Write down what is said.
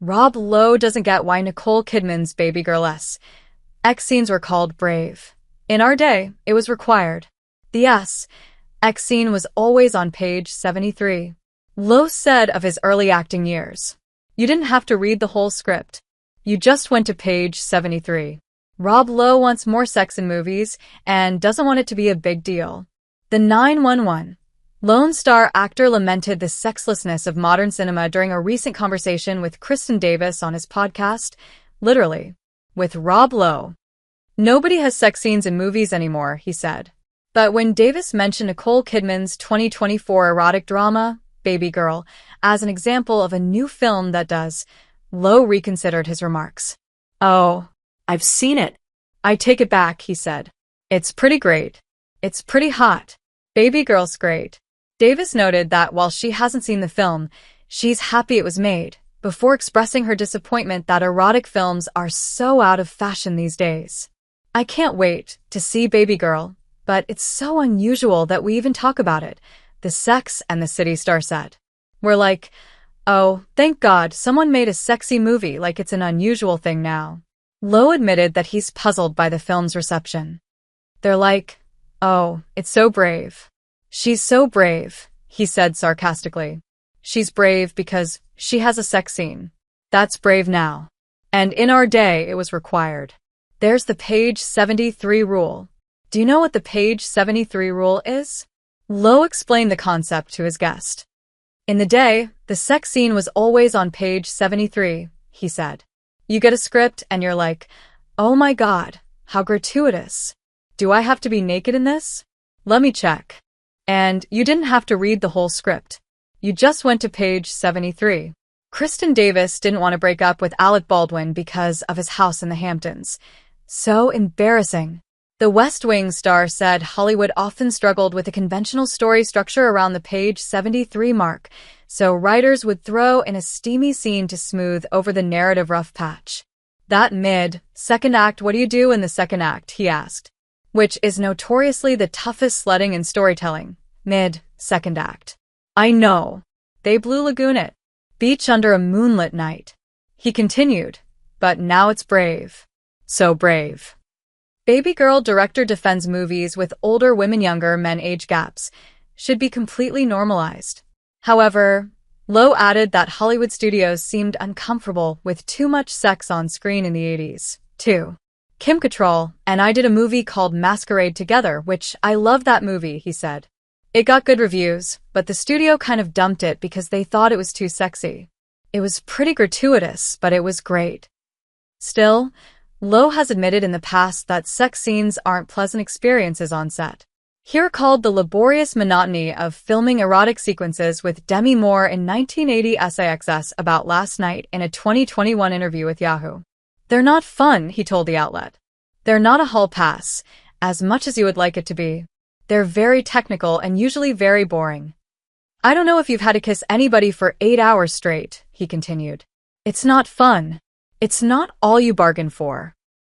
Lowe doesn't get why Nicole Kidman's Babygirl X scenes were called brave. In our day, it was required. The X scene was always on page 73. Lowe said of his early acting years, "You didn't have to read the whole script. You just went to page 73. Lowe wants more sex in movies and doesn't want it to be a big deal." The 911 Lone Star actor lamented the sexlessness of modern cinema during a recent conversation with Kristin Davis on his podcast, Literally, with Lowe. "Nobody has sex scenes in movies anymore," he said. But when Davis mentioned Nicole Kidman's 2024 erotic drama, Babygirl, as an example of a new film that does, Lowe reconsidered his remarks. "Oh, I've seen it. I take it back," he said. "It's pretty great. It's pretty hot. Babygirl's great." Davis noted that while she hasn't seen the film, she's happy it was made, before expressing her disappointment that erotic films are so out of fashion these days. "I can't wait to see Babygirl, but it's so unusual that we even talk about it," the Sex and the City star said. "We're like, oh, thank God someone made a sexy movie, like it's an unusual thing now." Lowe admitted that he's puzzled by the film's reception. "They're like, oh, it's so brave. She's so brave," he said sarcastically. "She's brave because she has a sex scene. That's brave now. And in our day, it was required. There's the page 73 rule. Do you know what the page 73 rule is?" Lowe explained the concept to his guest. "In the day, the sex scene was always on page 73, he said. "You get a script and you're like, oh my God, how gratuitous. Do I have to be naked in this? Let me check. And you didn't have to read the whole script. You just went to page 73. Kristin Davis didn't want to break up with Alec Baldwin because of his house in the Hamptons. So embarrassing. The West Wing star said Hollywood often struggled with a conventional story structure around the page 73 mark, so writers would throw in a steamy scene to smooth over the narrative rough patch. "That mid-second act, what do you do in the second act?" he asked. Which is notoriously the toughest sledding in storytelling. Mid-second act. "I know. They Blue Lagoon it. Beach under a moonlit night." He continued, "But now it's brave. So brave." Babygirl director defends movies with older women-younger men age gaps should be completely normalized. However, Lowe added that Hollywood studios seemed uncomfortable with too much sex on screen in the 80s, too. "Kim Cattrall and I did a movie called Masquerade together, which I loved that movie," he said. "It got good reviews, but the studio kind of dumped it because they thought it was too sexy. It was pretty gratuitous, but it was great." Still, Lowe has admitted in the past that sex scenes aren't pleasant experiences on set. He recalled the laborious monotony of filming erotic sequences with Demi Moore in 1980 SIXS about last night in a 2021 interview with Yahoo. "They're not fun," he told the outlet. "They're not a hall pass, as much as you would like it to be. They're very technical and usually very boring. I don't know if you've had to kiss anybody for 8 hours straight," he continued. "It's not fun. It's not all you bargain for."